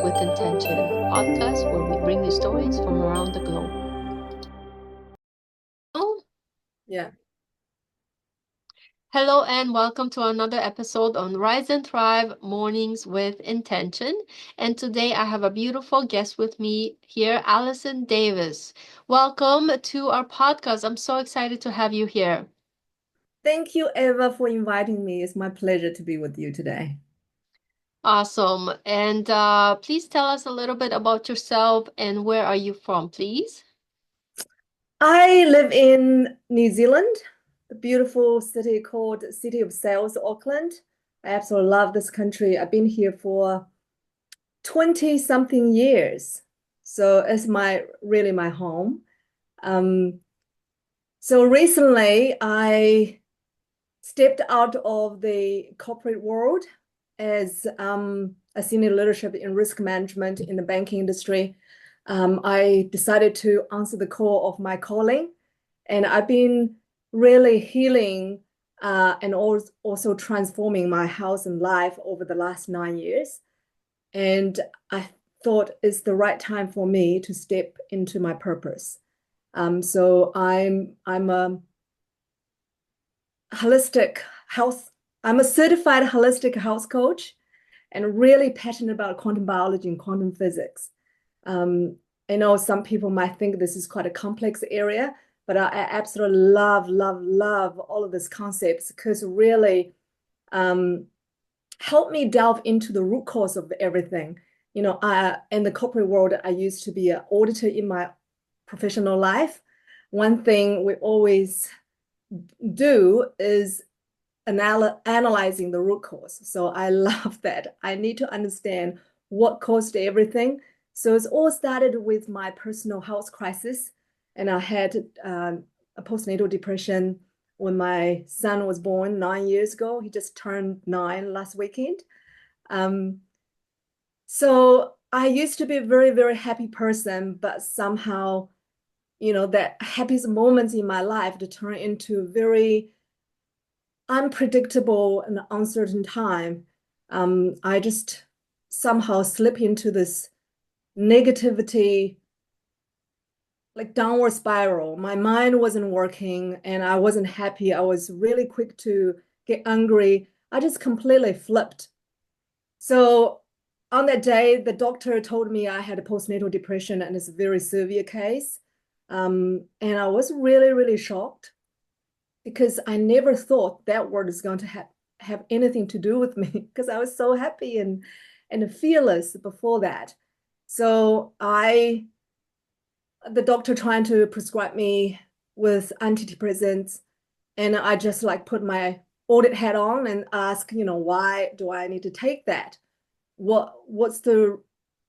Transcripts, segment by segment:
with Intention podcast where we bring you stories from around the globe. Oh, Yeah. hello and welcome to another episode on Rise and Thrive Mornings with Intention. And today I have a beautiful guest with me here, Alison Davis. Welcome to our podcast. I'm so excited to have you here. Thank you, Eva, for inviting me. It's my pleasure to be with you today. Awesome. And please tell us a little bit about yourself and where are you from, please? I live in New Zealand, the beautiful city called City of Sails, Auckland. I absolutely love this country. I've been here for 20 something years. So it's really my home. Um, so recently I stepped out of the corporate world as a senior leadership in risk management in the banking industry. I decided to answer the call of my calling, and I've been really healing and also transforming my house and life over the last 9 years. And I thought it's the right time for me to step into my purpose. So I'm a holistic health. I'm a certified holistic health coach and really passionate about quantum biology and quantum physics. I know some people might think this is quite a complex area, but I absolutely love all of these concepts because really help me delve into the root cause of everything. In the corporate world, I used to be an auditor in my professional life. One thing we always do is analyzing the root cause. So I love that. I need to understand what caused everything. So it's all started with my personal health crisis. And I had a postnatal depression when my son was born 9 years ago. He just turned 9 last weekend. So I used to be a very happy person, but somehow, that happiest moments in my life to turn into very unpredictable and uncertain time. I just somehow slip into this negativity, like downward spiral. My mind wasn't working and I wasn't happy. I was really quick to get angry. I just completely flipped. So on that day, the doctor told me I had a postnatal depression and it's a very severe case. And I was really shocked because I never thought that word is going to have anything to do with me because I was so happy and fearless before that. So the doctor trying to prescribe me with antidepressants, and I just like put my audit hat on and ask, why do I need to take that? What's the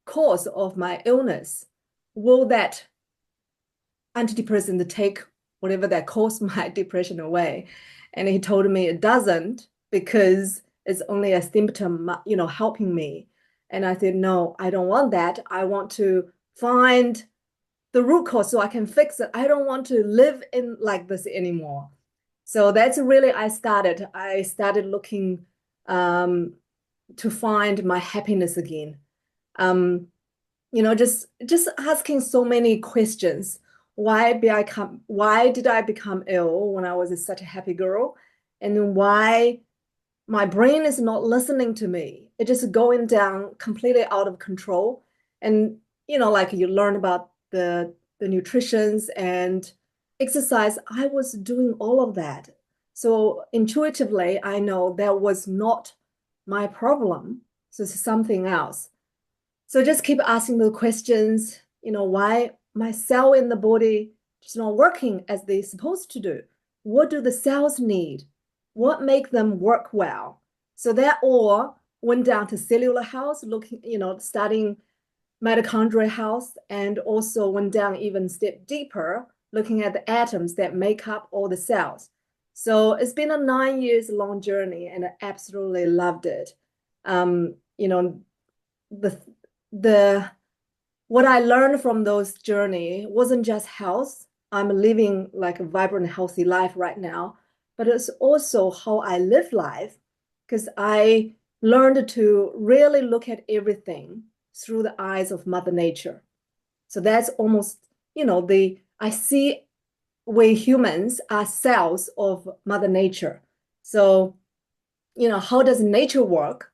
cause of my illness? Will that antidepressant take whatever that caused my depression away? And he told me it doesn't because it's only a symptom, helping me. And I said, no, I don't want that. I want to find the root cause so I can fix it. I don't want to live in like this anymore. So that's really I started looking to find my happiness again. Just asking so many questions. Why did I become ill when I was such a happy girl? And then why my brain is not listening to me? It just going down completely out of control. And like you learn about the nutritions and exercise, I was doing all of that. So intuitively, I know that was not my problem. So it's something else. So just keep asking the questions, why my cell in the body is not working as they're supposed to do? What do the cells need? What make them work well? So that all went down to cellular health, looking, studying mitochondrial health, and also went down even step deeper, looking at the atoms that make up all the cells. So it's been a 9 years long journey, and I absolutely loved it. The the what I learned from those journey wasn't just health. I'm living like a vibrant, healthy life right now, but it's also how I live life because I learned to really look at everything through the eyes of Mother Nature. So that's almost, I see we humans are cells of Mother Nature. So, how does nature work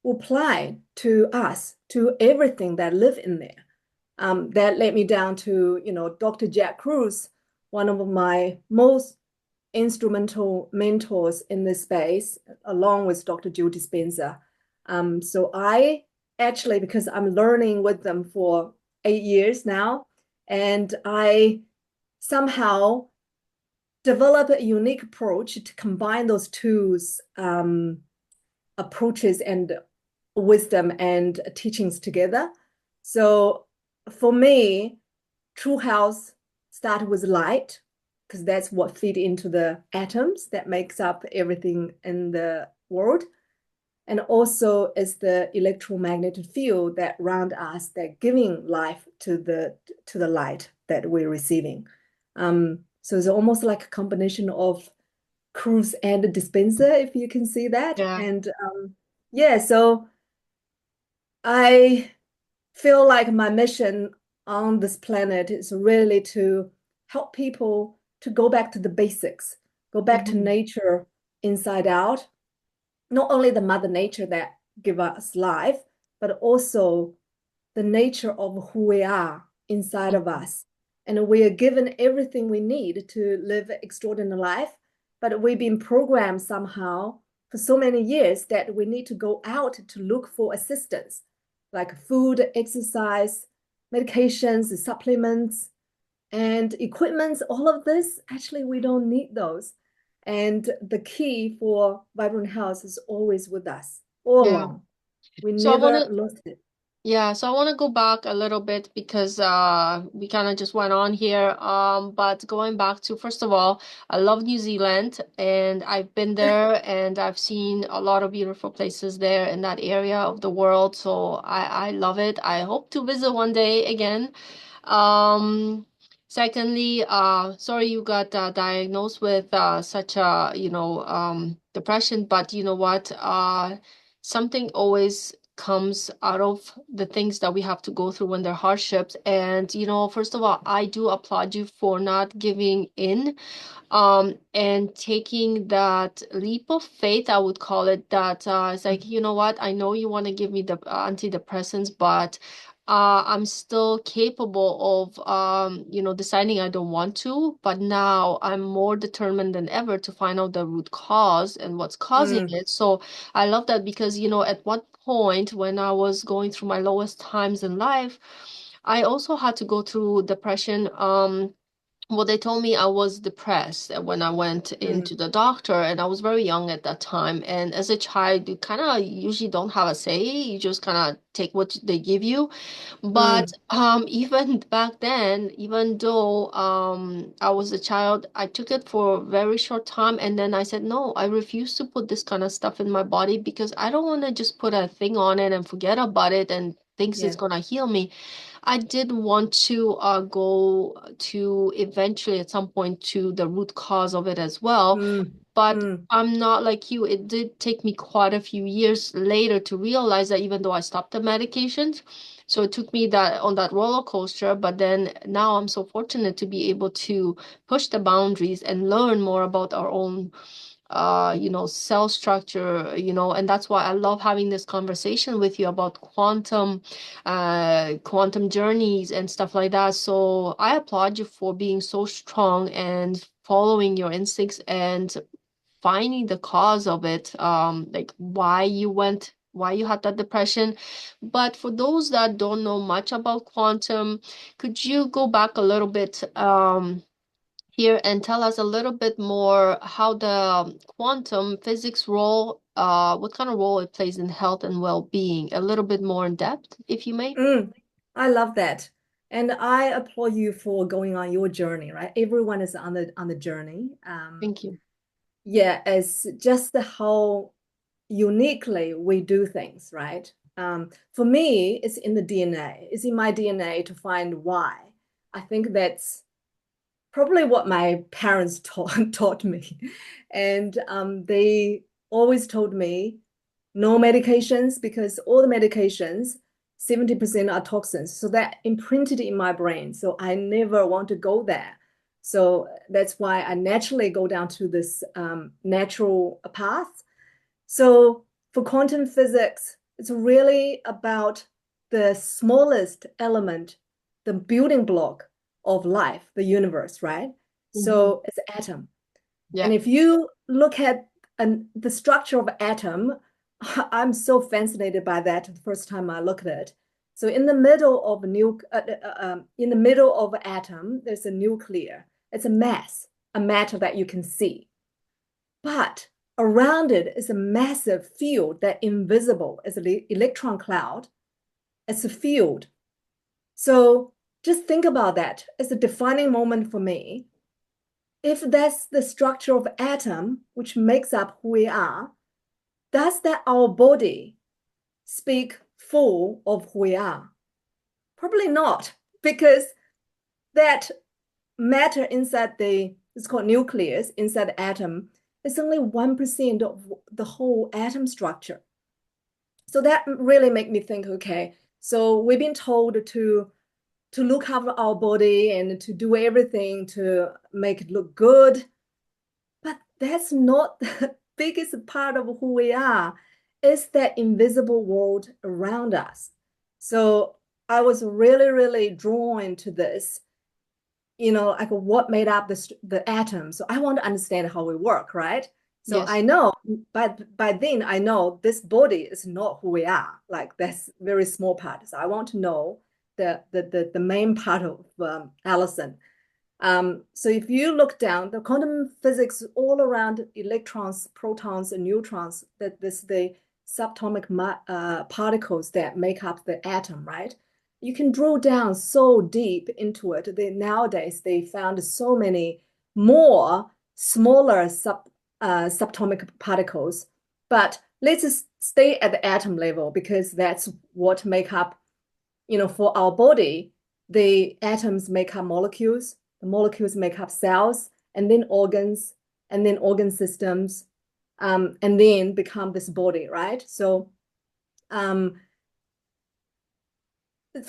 will apply to us, to everything that live in there. That led me down to, Dr. Jack Cruz, one of my most instrumental mentors in this space, along with Dr. Joe Dispenza. So I actually, because I'm learning with them for 8 years now, and I somehow develop a unique approach to combine those tools, approaches and wisdom and teachings together. So for me, true health started with light, because that's what feed into the atoms that makes up everything in the world. And also is the electromagnetic field that around us that giving life to the light that we're receiving. So it's almost like a combination of cruise and dispenser, if you can see that. Yeah. And yeah, so I feel like my mission on this planet is really to help people to go back to the basics, go back to Mhm. nature inside out, not only the mother nature that give us life, but also the nature of who we are inside of Mhm. us. And we are given everything we need to live an extraordinary life, but we've been programmed somehow for so many years that we need to go out to look for assistance, like food, exercise, medications, supplements, and equipments. All of this, actually, we don't need those. And the key for vibrant health is always with us all Yeah. along. We So I want never to lost it. Yeah, so I want to go back a little bit because we kind of just went on here. But going back to first of all, I love New Zealand and I've been there and I've seen a lot of beautiful places there in that area of the world. So I love it. I hope to visit one day again. Um, Secondly, sorry you got diagnosed with such a, depression, but you know what? Something always comes out of the things that we have to go through when they're hardships. And, first of all, I do applaud you for not giving in, and taking that leap of faith, I would call it, that it's like, you know what, I know you want to give me the antidepressants, but I'm still capable of deciding I don't want to, but now I'm more determined than ever to find out the root cause and what's causing Mm, it. So I love that because, at one point when I was going through my lowest times in life, I also had to go through depression. Well, they told me I was depressed when I went mm, into the doctor, and I was very young at that time. And as a child, you kind of usually don't have a say. You just kind of take what they give you. But mm, even back then, even though I was a child, I took it for a very short time, and then I said, no, I refuse to put this kind of stuff in my body because I don't want to just put a thing on it and forget about it and thinks it's yeah. gonna heal me. I did want to go to eventually at some point to the root cause of it as well, Mm, but mm, I'm not like you. It did take me quite a few years later to realize that even though I stopped the medications, so it took me that on that roller coaster, but then now I'm so fortunate to be able to push the boundaries and learn more about our own cell structure, and that's why I love having this conversation with you about quantum journeys and stuff like that. So I applaud you for being so strong and following your instincts and finding the cause of it, like why you had that depression. But for those that don't know much about quantum, could you go back a little bit, here and tell us a little bit more how the quantum physics role, what kind of role it plays in health and well-being, a little bit more in depth, if you may? mm. I love that. And I applaud you for going on your journey, right? Everyone is on the journey. Thank you. Yeah, it's just how uniquely we do things, right? For me, it's in the DNA. It's in my DNA to find why. I think that's probably what my parents taught me. And they always told me no medications because all the medications 70% are toxins. So that imprinted in my brain. So I never want to go there. So that's why I naturally go down to this natural path. So for quantum physics, it's really about the smallest element, the building block of life, the universe, right? Hmm. So it's atom. Yeah. And if you look at the structure of atom, I'm so fascinated by that the first time I looked at it. So in the middle of atom, there's a nuclear. It's a mass, a matter that you can see. But around it is a massive field that invisible as an electron cloud. It's a field. So just think about that. It's a defining moment for me. If that's the structure of atom, which makes up who we are, does that our body speak full of who we are? Probably not, because that matter inside it's called nucleus, inside the atom, is only 1% of the whole atom structure. So that really made me think, okay, so we've been told to look after our body and to do everything to make it look good. But that's not the biggest part of who we are. It's that invisible world around us. So I was really, really drawn to this, like what made up the atom. So I want to understand how we work, right? So Yes. I know, but by then I know this body is not who we are. Like that's very small part. So I want to know the main part of Allison. So if you look down, the quantum physics all around electrons, protons, and neutrons, that this the subatomic particles that make up the atom, right? You can drill down so deep into it. Nowadays, they found so many more smaller subatomic particles. But let's just stay at the atom level because that's what make up, for our body, the atoms make up molecules, the molecules make up cells, and then organ systems, and then become this body, right? So um,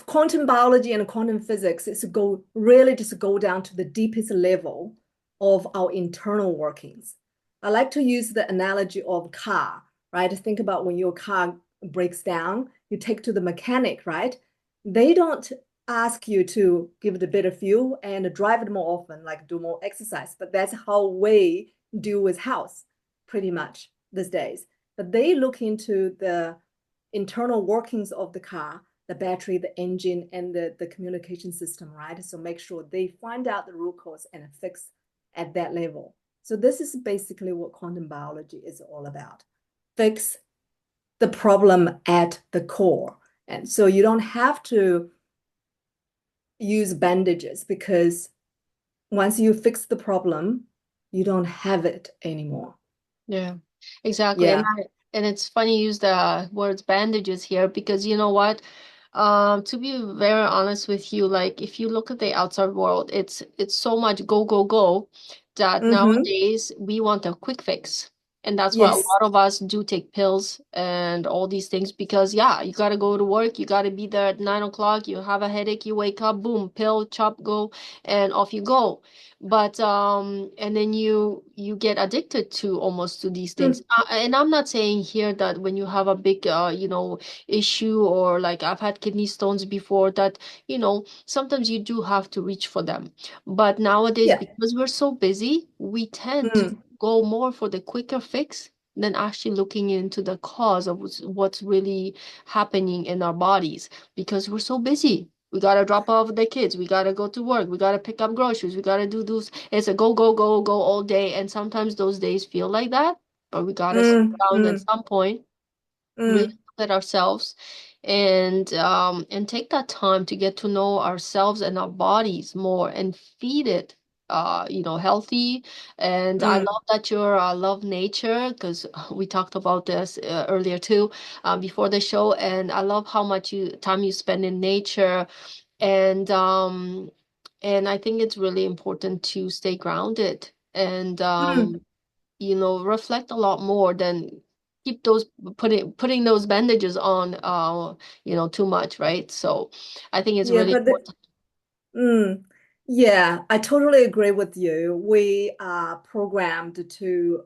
quantum biology and quantum physics is to go really just go down to the deepest level of our internal workings. I like to use the analogy of car, right? Think about when your car breaks down, you take to the mechanic, right? They don't ask you to give it a bit of fuel and drive it more often, like do more exercise, but that's how we do with house pretty much these days. But they look into the internal workings of the car, the battery, the engine, and the communication system, right? So make sure they find out the root cause and fix at that level. So this is basically what quantum biology is all about. Fix the problem at the core. And so you don't have to use bandages because once you fix the problem, you don't have it anymore. Yeah, exactly. Yeah. And it's funny you use the words bandages here because you know what? To be very honest with you, like if you look at the outside world, it's so much go, go, go that Mm-hmm. nowadays we want a quick fix. And that's why a Yes. lot of us do take pills and all these things because yeah, you gotta go to work, you gotta be there at 9 o'clock, you have a headache, you wake up, boom, pill, chop, go, and off you go. But and then you get addicted to almost to these things. Mm. And I'm not saying here that when you have a big issue or like I've had kidney stones before that, sometimes you do have to reach for them. But nowadays, Yeah. because we're so busy, we tend to Mm. go more for the quicker fix than actually looking into the cause of what's really happening in our bodies because we're so busy. We gotta drop off the kids. We gotta go to work. We gotta pick up groceries. We gotta do those. It's a go, go, go, go all day. And sometimes those days feel like that, but we gotta sit Mm. down at Mm. some point, really Mm. look at ourselves and take that time to get to know ourselves and our bodies more and feed it healthy. And I Mm. love that you're love nature because we talked about this earlier too, before the show, and I love how much time you spend in nature. And I think it's really important to stay grounded and Mm. reflect a lot more than keep those putting those bandages on too much, right? So I think it's Yeah, really but important. mm, yeah, I totally agree with you. We are programmed to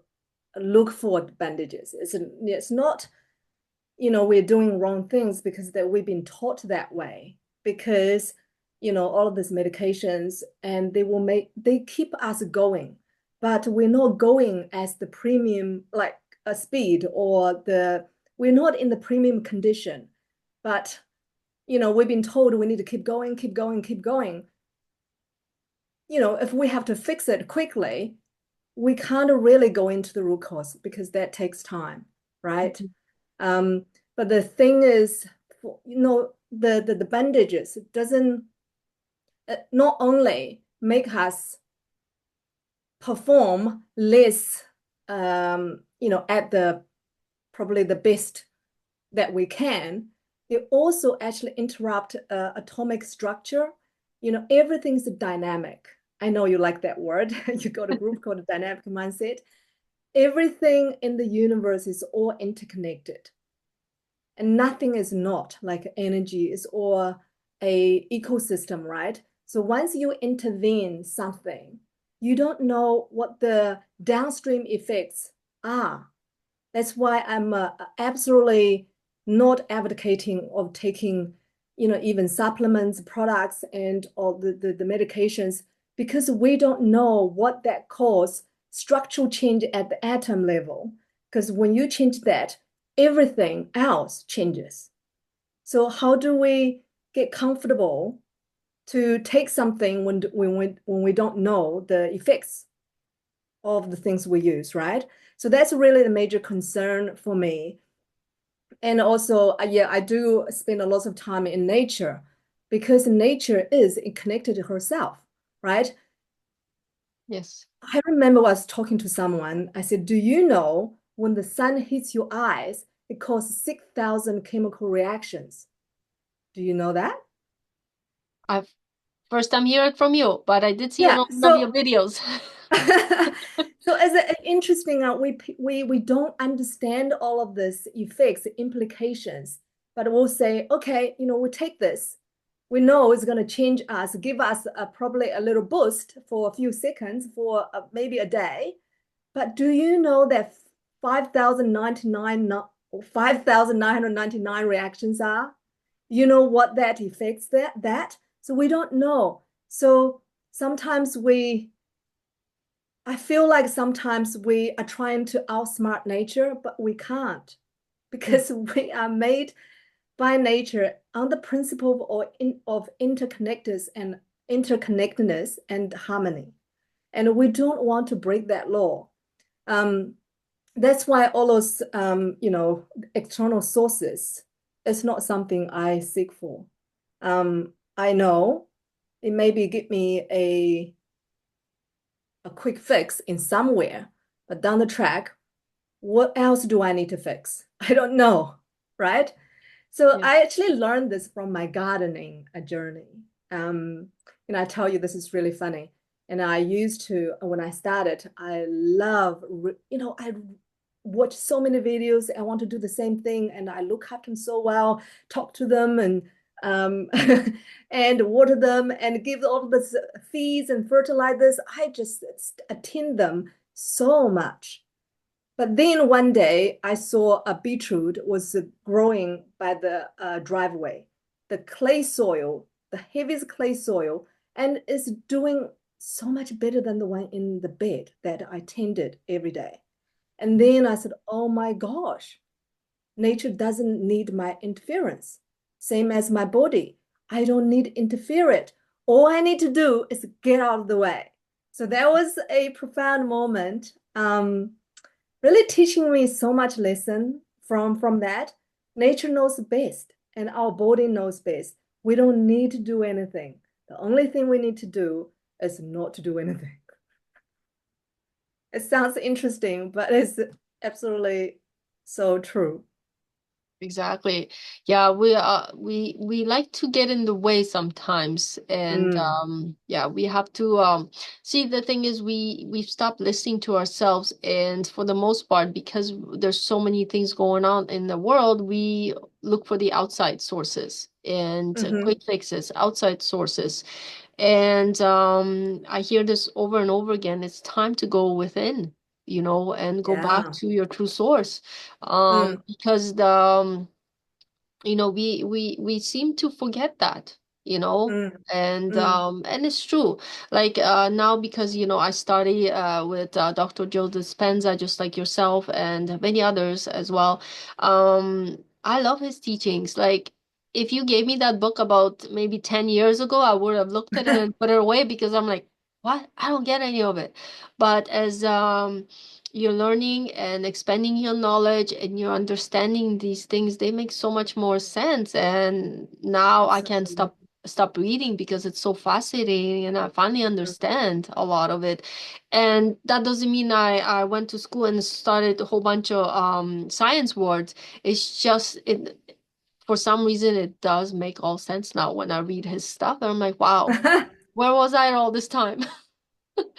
look for bandages. It's not, we're doing wrong things because that we've been taught that way. Because, all of these medications and they keep us going, but we're not going as the premium like a speed or we're not in the premium condition. But, we've been told we need to keep going, keep going, keep going. If we have to fix it quickly, we can't really go into the root cause because that takes time, right? Mhm. Um, but the thing is, the bandages doesn't not only make us perform less, at the probably the best that we can, they also actually interrupt atomic structure. Everything's dynamic. I know you like that word. You got a group called dynamic mindset. Everything in the universe is all interconnected, and nothing is not like energy is all a ecosystem, right? So once you intervene something, you don't know what the downstream effects are. That's why I'm absolutely not advocating of taking, even supplements, products, and all the medications, because we don't know what that cause structural change at the atom level. Because when you change that, everything else changes. So how do we get comfortable to take something when we don't know the effects of the things we use, right? So that's really the major concern for me. And also, yeah, I do spend a lot of time in nature because nature is connected to herself, right? Yes. I remember I was talking to someone. I said, "Do you know when the sun hits your eyes, it causes 6,000 chemical reactions? Do you know that?" I've First time hearing it from you, but I did see it Yeah. on one of your So videos. so as an interesting, we don't understand all of this effects, implications, but we'll say, okay, we take this. We know it's going to change us, give us probably a little boost for a few seconds, for maybe a day. But do you know that 5,099 5,999 reactions are? You know what that affects that? So we don't know. So sometimes I feel like sometimes we are trying to outsmart nature, but we can't Mm. because we are made by nature on the principle of interconnectedness and harmony. And we don't want to break that law. Um, that's why all those, external sources is not something I seek for. I know it maybe give me a quick fix in somewhere, but down the track, what else do I need to fix? I don't know, right? So Yes. I actually learned this from my gardening journey. And I tell you, this is really funny. And I used to, when I started, I love, I watch so many videos. I want to do the same thing. And I look at them so well, talk to them and and water them and give all this feeds and fertilizers. I just attend them so much. But then one day I saw a beetroot was growing by the driveway, the clay soil, the heaviest clay soil, and is doing so much better than the one in the bed that I tended every day. And then I said, oh my gosh, nature doesn't need my interference. Same as my body. I don't need to interfere it. All I need to do is get out of the way. So that was a profound moment. Really teaching me so much lesson from that. Nature knows best and our body knows best. We don't need to do anything. The only thing we need to do is not to do anything. It sounds interesting, but it's absolutely so true. Exactly. Yeah, we like to get in the way sometimes, and Mm, yeah, we have to see, the thing is we've stopped listening to ourselves, and for the most part, because there's so many things going on in the world, we look for the outside sources and hmm. quick fixes, outside sources. And I hear this over and over again. It's time to go within, and go back Yeah. to your true source. Mm, Because we seem to forget that, mm, and mm. it's true. Like now, because I study with Dr. Joe Dispenza, just like yourself and many others as well. I love his teachings. Like, if you gave me that book about maybe 10 years ago, I would have looked at it and put it away, because I'm like, what? I don't get any of it. But as you're learning and expanding your knowledge and you're understanding these things, they make so much more sense. And now I can't Absolutely. stop reading, because it's so fascinating and I finally Mm. understand a lot of it. And that doesn't mean I went to school and started a whole bunch of science words. It's just it for some reason it does make all sense now when I read his stuff. And I'm like, wow, where was I all this time?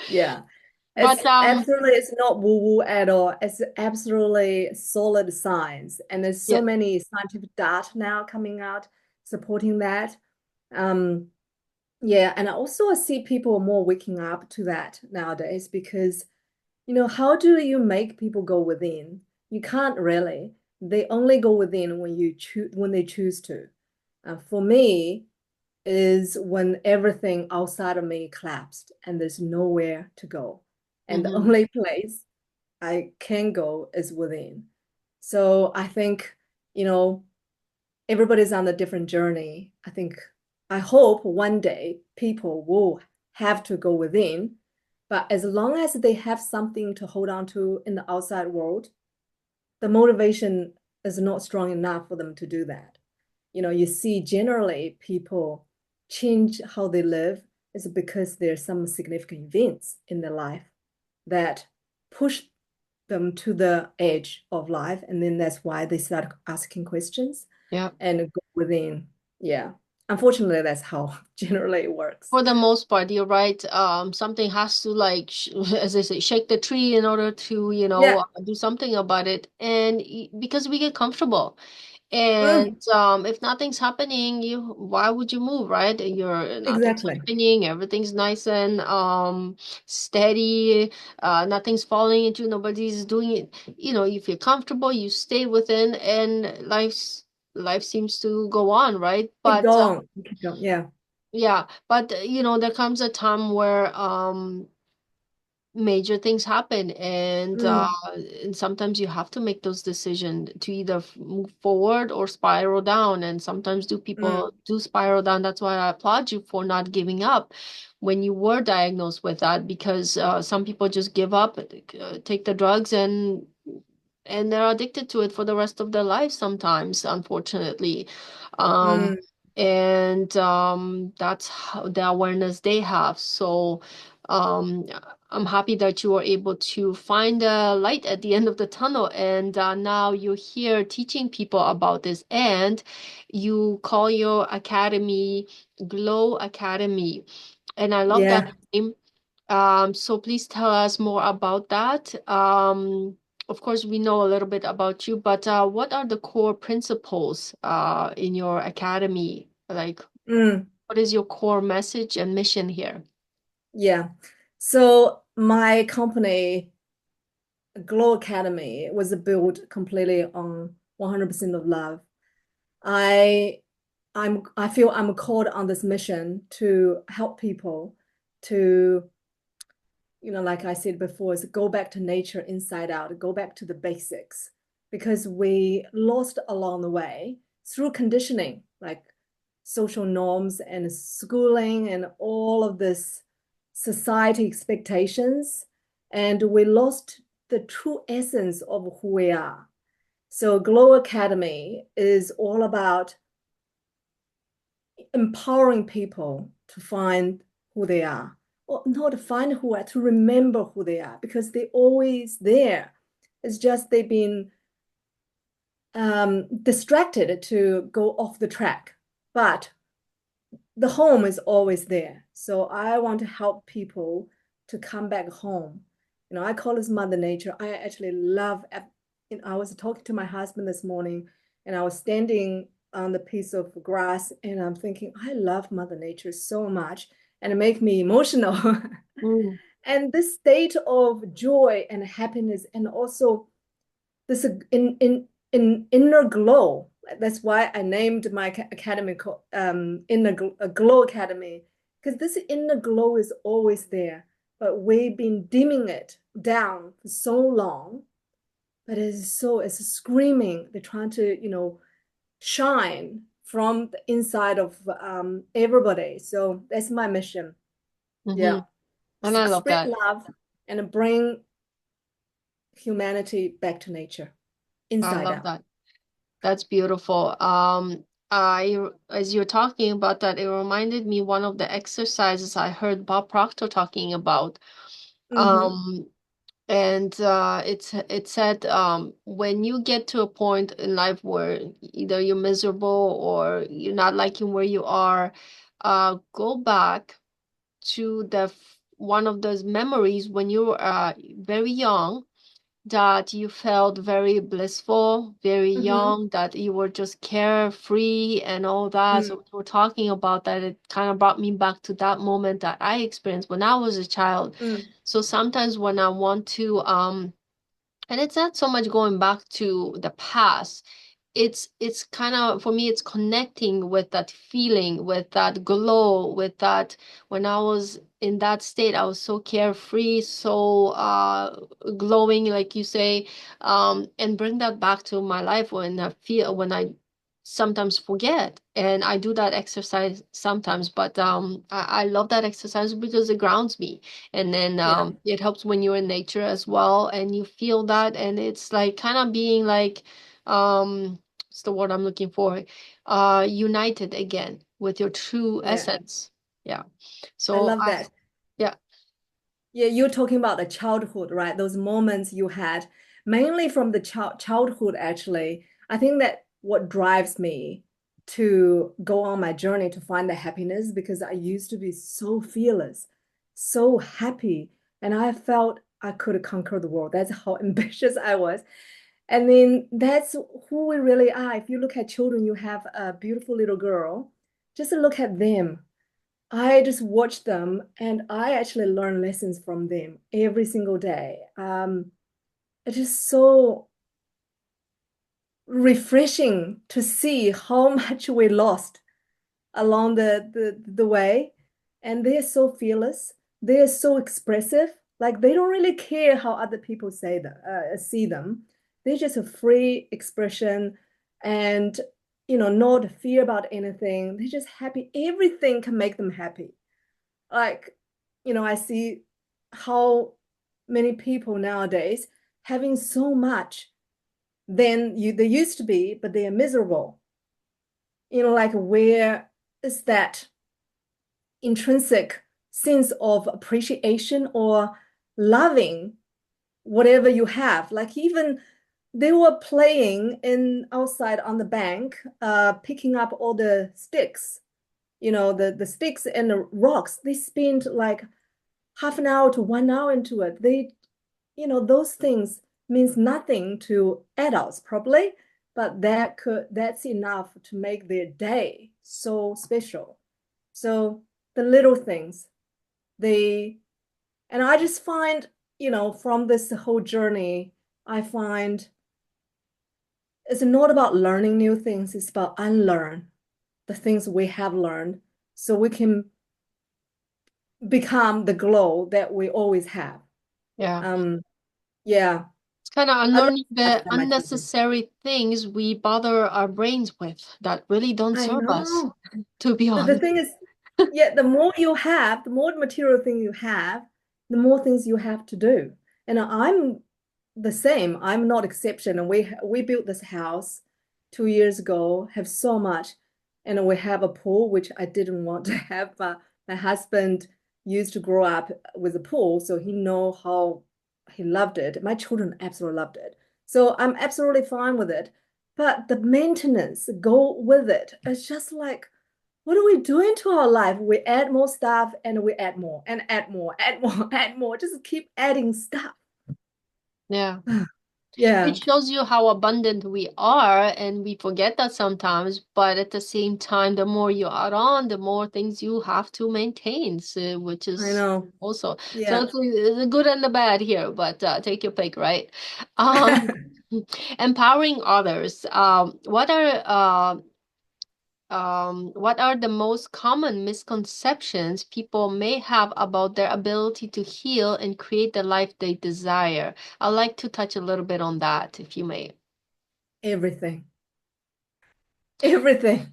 Yeah. But It's not woo-woo at all. It's absolutely solid science. And there's so yeah. many scientific data now coming out supporting that. Um, yeah, and I also see people more waking up to that nowadays because, how do you make people go within? You can't really. They only go within when they choose to. For me, is when everything outside of me collapsed and there's nowhere to go. And the Hmm. only place I can go is within. So I think, you know, everybody's on a different journey. I hope one day people will have to go within, but as long as they have something to hold on to in the outside world, the motivation is not strong enough for them to do that. You see generally people change how they live is because there's some significant events in their life that push them to the edge of life. And then that's why they start asking questions Yeah. and go within. Yeah. Unfortunately, that's how generally it works. For the most part, you're right. Something has to, like, as they say, shake the tree in order to, Yeah. do something about it. And because we get comfortable. Mm, And if nothing's happening, why would you move, right? You're nothing's exactly. happening, everything's nice and steady, nothing's falling into, nobody's doing it. You feel comfortable, you stay within, and life seems to go on, right? Keep But going. Keep going. Yeah. yeah, but there comes a time where major things happen, Mm, and sometimes you have to make those decisions to either move forward or spiral down. And sometimes do mm, people do spiral down. That's why I applaud you for not giving up when you were diagnosed with that, because some people just give up, take the drugs, and they're addicted to it for the rest of their life sometimes, unfortunately. um mm. and that's how the awareness they have. So um I'm happy that you were able to find a light at the end of the tunnel, and now you're here teaching people about this, and you call your academy Glow Academy, and I love that Yeah. name. So please tell us more about that. Of course, we know a little bit about you, but what are the core principles in your academy? Like, Mm, what is your core message and mission here? yeah. So my company Glow Academy was built completely on 100% of love. I I feel I'm called on this mission to help people to, like I said before, is go back to nature inside out, go back to the basics because we lost along the way through conditioning, like social norms and schooling and all of this society expectations, and we lost the true essence of who we are. So Glow Academy is all about empowering people to find who they are, or not to find who are, to remember who they are, because they're always there. It's just they've been distracted to go off the track. But the home is always there. So I want to help people to come back home. I call this Mother Nature. I actually love, I was talking to my husband this morning and I was standing on the piece of grass and I'm thinking, I love Mother Nature so much and it makes me emotional. Mm, And this state of joy and happiness and also this in inner glow. That's why I named my academy Glow Academy, because this inner glow is always there, but we've been dimming it down for so long. But it's screaming. They're trying to shine from the inside of everybody. So that's my mission. mm-hmm. Yeah, And I love spread that. love and bring humanity back to nature, I inside love out. that. That's beautiful. As you're talking about that, it reminded me one of the exercises I heard Bob Proctor talking about. Mm-hmm. Um, and it said when you get to a point in life where either you're miserable or you're not liking where you are, go back to one of those memories when you were very young, that you felt very blissful, very Mm-hmm. young, that you were just carefree and all that. So Mm, when we were talking about that, it kind of brought me back to that moment that I experienced when I was a child. mm, So sometimes when I want to, and it's not so much going back to the past, it's kind of, for me, it's connecting with that feeling, with that glow, with that, when I was in that state, I was so carefree, so glowing, like you say, and bring that back to my life when I sometimes forget. And I do that exercise sometimes, but I love that exercise because it grounds me. And then yeah, it helps when you're in nature as well and you feel that, and it's like kind of being like, what's the word I'm looking for? United again with your true yeah. essence. Yeah. I So love that. yeah, Yeah, you're talking about the childhood, right? Those moments you had, mainly from the childhood, actually. I think that what drives me to go on my journey to find the happiness, because I used to be so fearless, so happy, and I felt I could conquer the world. That's how ambitious I was. And then that's who we really are. If you look at children, you have a beautiful little girl, just look at them. I just watch them and I actually learn lessons from them every single day. It's just so refreshing to see how much we lost along the way. And they're so fearless. They're so expressive. Like they don't really care how other people see them. They're just a free expression and not fear about anything. They're just happy. Everything can make them happy. Like, I see how many people nowadays having so much than they used to be, but they are miserable. Like where is that intrinsic sense of appreciation or loving whatever you have? Like even they were playing in outside on the bank, picking up all the sticks, the sticks and the rocks. They spent like half an hour to 1 hour into it. Those things means nothing to adults probably, but that's enough to make their day so special. So the little things, they and I just find, from this whole journey, I find it's not about learning new things, it's about unlearn the things we have learned so we can become the glow that we always have. yeah. Um, yeah, It's kind of I love unlearning the that, my children. unnecessary things we bother our brains with that really don't I serve us, know. to be The honest. thing is, yeah, the more you have, the more material thing you have, the more things you have to do. And I'm the same. I'm not exception. And we built this house 2 years ago, have so much, and we have a pool, which I didn't want to have, but my husband used to grow up with a pool, so he know how he loved it. My children absolutely loved it. So I'm absolutely fine with it. but the maintenance go with it. It's just like, what are we doing to our life? We add more stuff and we add more and add more, add more, add more. Just keep adding stuff. Yeah. It Yeah, shows you how abundant we are, and we forget that sometimes. But at the same time, the more you add on, the more things you have to maintain, so, which I is know. also so Yeah. it's a good and the bad here. But take your pick, right? Um, empowering others. What are the most common misconceptions people may have about their ability to heal and create the life they desire? I'd like to touch a little bit on that, if you may. Everything. Everything.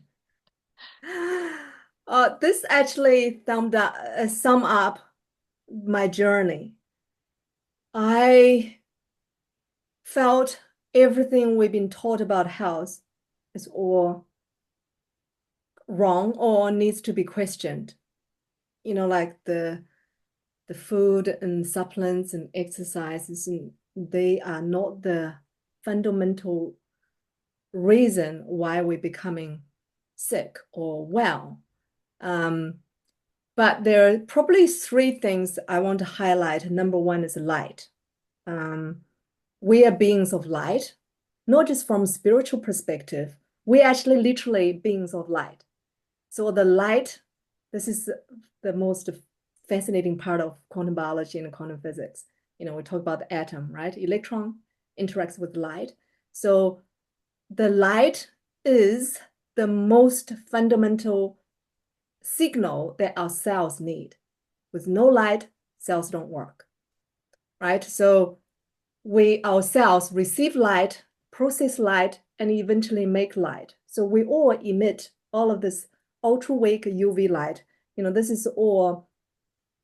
This actually sum up my journey. I felt everything we've been taught about health is all wrong or needs to be questioned. Like the food and supplements and exercises, and they are not the fundamental reason why we're becoming sick or well. Um, but there are probably three things I want to highlight. Number one is light. Um, we are beings of light, not just from spiritual perspective. We're actually literally beings of light. So the light, this is the most fascinating part of quantum biology and quantum physics. We talk about the atom, right? Electron interacts with light. So the light is the most fundamental signal that our cells need. With no light, cells don't work, right? So we ourselves receive light, process light, and eventually make light. So we all emit all of this ultra-wake UV light. This is all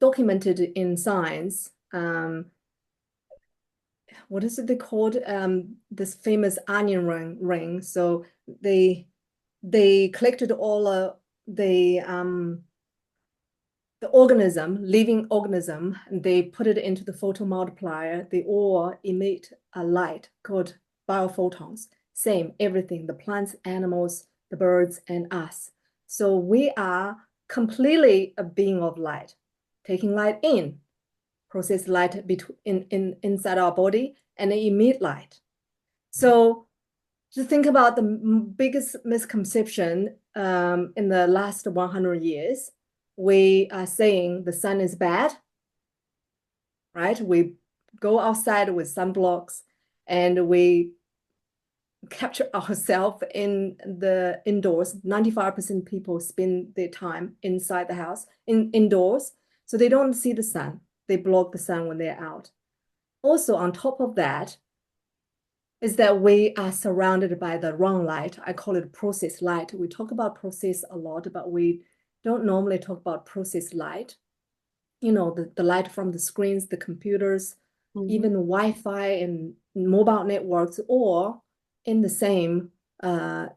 documented in science. What is it they called? This famous onion ring. So they collected all the organism, living organism, and they put it into the photomultiplier. They all emit a light called biophotons. Same, everything, the plants, animals, the birds, and us. So we are completely a being of light, taking light in, process light inside our body, and emit light. So just think about the biggest misconception in the last 100 years. We are saying the sun is bad, right? We go outside with sunblocks and we capture ourselves in the indoors. 95% people spend their time inside the house, indoors. So they don't see the sun. They block the sun when they're out. Also, on top of that, is that we are surrounded by the wrong light. I call it process light. We talk about process a lot, but we don't normally talk about process light. The light from the screens, the computers, Mhm. even Wi-Fi and mobile networks, or in the same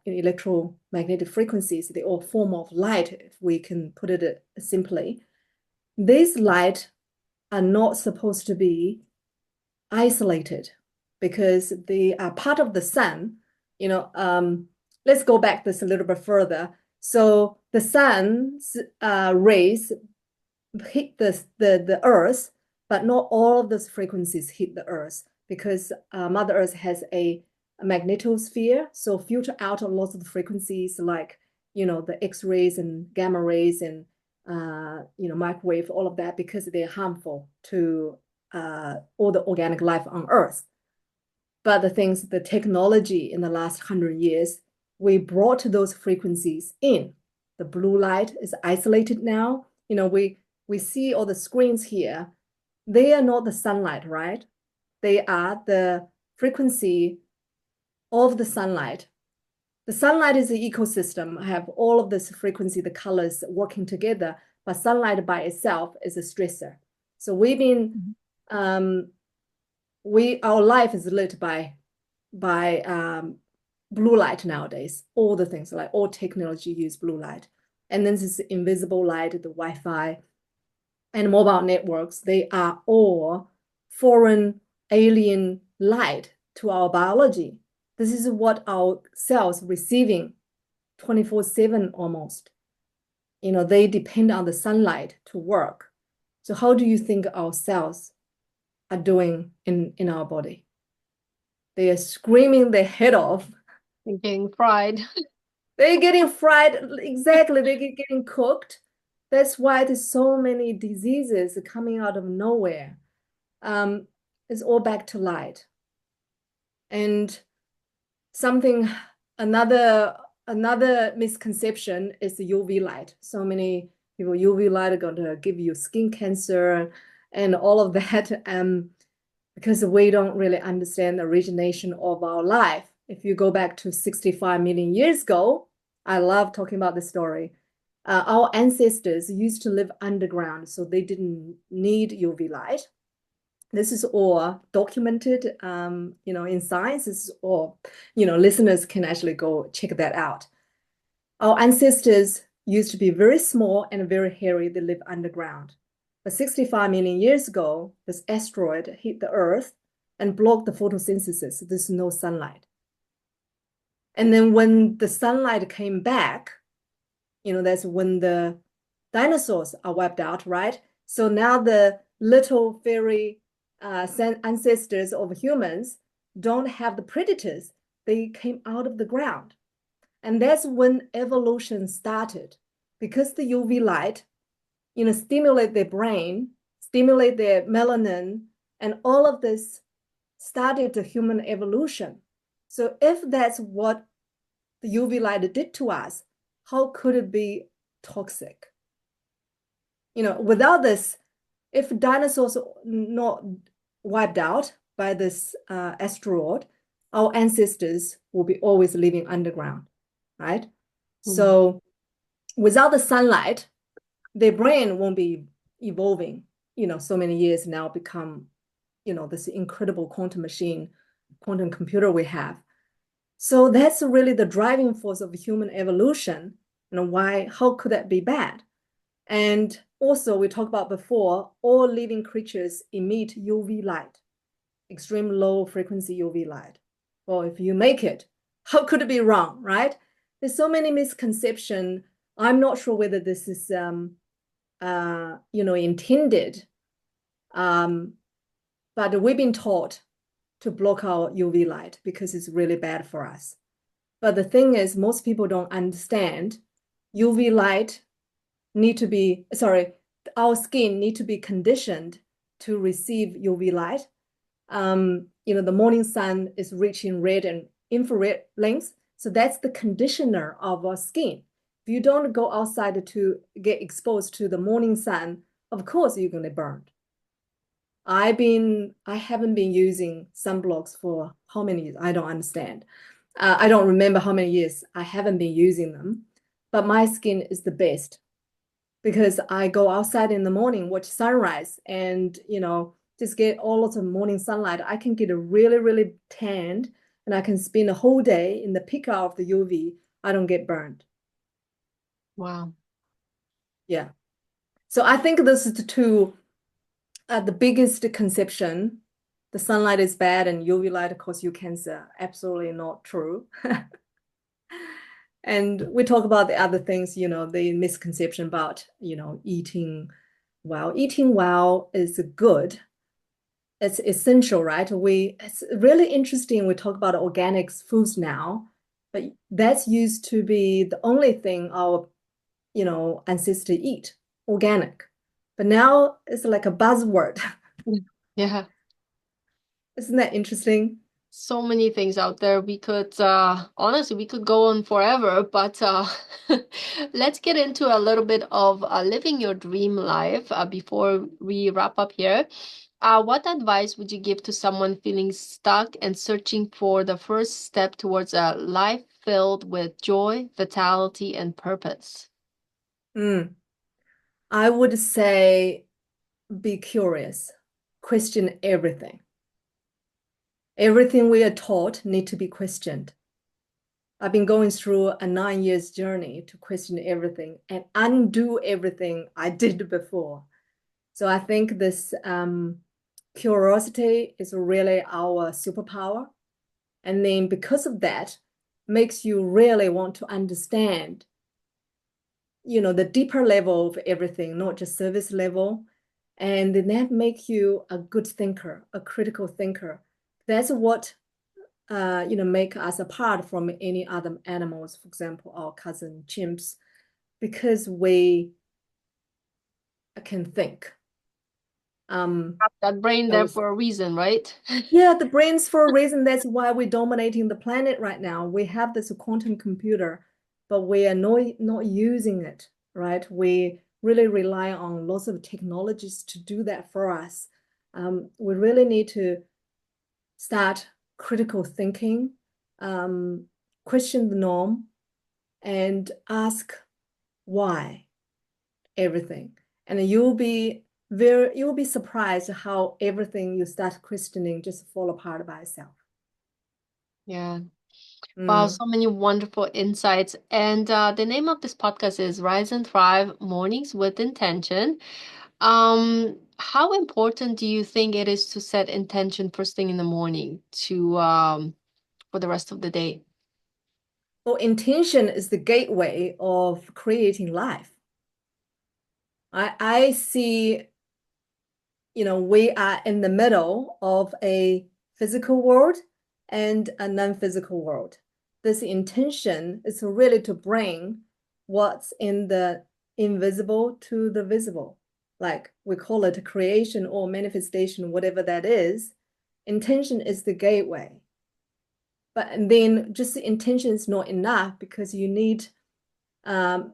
electromagnetic frequencies, they all form of light, if we can put it simply. These light are not supposed to be isolated because they are part of the sun. Let's go back this a little bit further. So the sun's rays hit the earth, but not all of those frequencies hit the earth because Mother Earth has a magnetosphere, so filter out a lot of the frequencies like the X-rays and gamma rays and microwave, all of that, because they're harmful to all the organic life on Earth. But the technology in the last 100 years, we brought those frequencies in. The blue light is isolated now. We see all the screens here. They are not the sunlight, right? They are the frequency of the sunlight. The sunlight is the ecosystem, have all of this frequency, the colors working together, but sunlight by itself is a stressor. So our life is lit by blue light nowadays. All the things, like all technology use blue light. And then this invisible light, the Wi-Fi and mobile networks, they are all foreign alien light to our biology. This is what our cells receiving 24/7 almost. They depend on the sunlight to work. So how do you think our cells are doing in our body? They are screaming their head off. Getting fried. They're getting fried. Exactly. They're getting cooked. That's why there's so many diseases coming out of nowhere. Um, it's all back to light. And something, another misconception is the UV light. So many people, UV light are going to give you skin cancer and all of that. Because we don't really understand the origination of our life. If you go back to 65 million years ago, I love talking about this story. Our ancestors used to live underground, so they didn't need UV light. This is all documented, in science. This is all, listeners can actually go check that out. Our ancestors used to be very small and very hairy. They live underground. But 65 million years ago, this asteroid hit the Earth and blocked the photosynthesis. There's no sunlight. And then when the sunlight came back, that's when the dinosaurs are wiped out, right? So now the little fairy ancestors of humans don't have the predators. They came out of the ground. And that's when evolution started, because the UV light, stimulate their brain, stimulate their melanin, and all of this started the human evolution. So if that's what the UV light did to us, how could it be toxic? Without this, if dinosaurs not wiped out by this asteroid, our ancestors will be always living underground, right? Mm. So without the sunlight, their brain won't be evolving, so many years now become, this incredible quantum machine, quantum computer we have. So that's really the driving force of human evolution. How could that be bad? And also we talked about before, all living creatures emit UV light, extreme low frequency UV light. Well, if you make it, how could it be wrong, right? There's so many misconceptions. I'm not sure whether this is intended. But we've been taught to block our UV light because it's really bad for us. But the thing is, most people don't understand UV light our skin need to be conditioned to receive UV light. The morning sun is rich in red and infrared lengths. So that's the conditioner of our skin. If you don't go outside to get exposed to the morning sun, of course you're going to burn. I haven't been using sunblocks for how many years? I don't understand. I don't remember how many years I haven't been using them, but my skin is the best because I go outside in the morning, watch sunrise, and just get all of the morning sunlight. I can get a really, really tanned, and I can spend a whole day in the peak of the UV. I don't get burned. Wow. Yeah. So I think this is the biggest conception. The sunlight is bad and UV light cause you cancer. Absolutely not true. And we talk about the other things, the misconception about, eating well. Eating well is good. It's essential, right? It's really interesting. We talk about organic foods now, but that's used to be the only thing our, ancestors eat, organic. But now it's like a buzzword. Yeah. Isn't that interesting? So many things out there. We could honestly we could go on forever, but let's get into a little bit of living your dream life before we wrap up here. What advice would you give to someone feeling stuck and searching for the first step towards a life filled with joy, vitality, and purpose? Mm. I would say be curious, question everything. Everything we are taught need to be questioned. I've been going through a 9 years journey to question everything and undo everything I did before. So I think this curiosity is really our superpower. And then because of that, makes you really want to understand, the deeper level of everything, not just service level. And then that makes you a good thinker, a critical thinker. That's what make us apart from any other animals, for example, our cousin chimps, because we can think. That brain there Those, for a reason, right? yeah, the brain's for a reason. That's why we're dominating the planet right now. We have this quantum computer, but we are not using it, right? We really rely on lots of technologies to do that for us. We really need to start critical thinking, um, question the norm, and ask why everything. And you'll be surprised how everything you start questioning just fall apart by itself. Yeah. Wow, Mm. so many wonderful insights. And the name of this podcast is Rise and Thrive Mornings with Intention. How important do you think it is to set intention first thing in the morning to for the rest of the day? Well, intention is the gateway of creating life. I see, we are in the middle of a physical world and a non-physical world. This intention is really to bring what's in the invisible to the visible. Like we call it creation or manifestation, whatever that is. Intention is the gateway. But and then just the intention is not enough because you need um,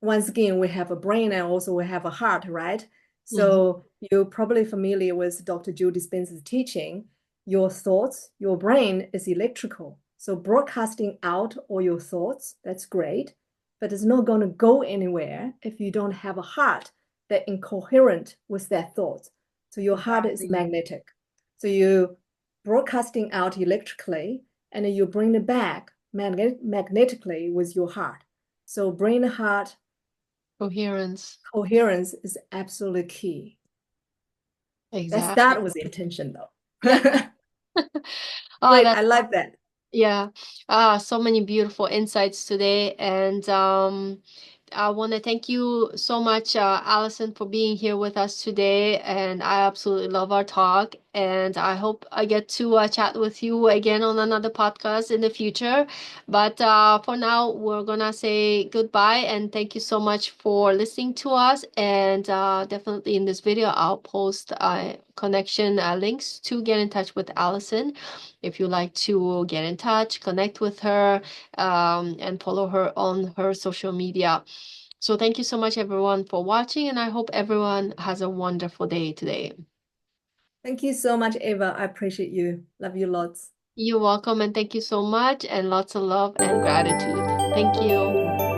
once again, we have a brain and also we have a heart, right? Mhm. So you're probably familiar with Dr. Joe Dispenza's teaching. Your thoughts, your brain is electrical. So broadcasting out all your thoughts, that's great, but it's not going to go anywhere if you don't have a heart that incoherent with that thought. So your heart is Exactly. magnetic. So you broadcasting out electrically and then you bring it back magnetically with your heart. So brain heart Coherence. coherence is absolutely key. Exactly. That was the intention Yeah. though. Oh, Great, I that's like that. yeah. So many beautiful insights today. And I want to thank you so much, Allison, for being here with us today. And I absolutely love our talk. And I hope I get to chat with you again on another podcast in the future. But for now, we're going to say goodbye. And thank you so much for listening to us. And definitely in this video, I'll post connection links to get in touch with Allison if you like to get in touch, connect with her, and follow her on her social media. So thank you so much, everyone, for watching, and I hope everyone has a wonderful day today. Thank you so much, Eva. I appreciate you. Love you lots. You're welcome, and thank you so much, and lots of love and gratitude. Thank you.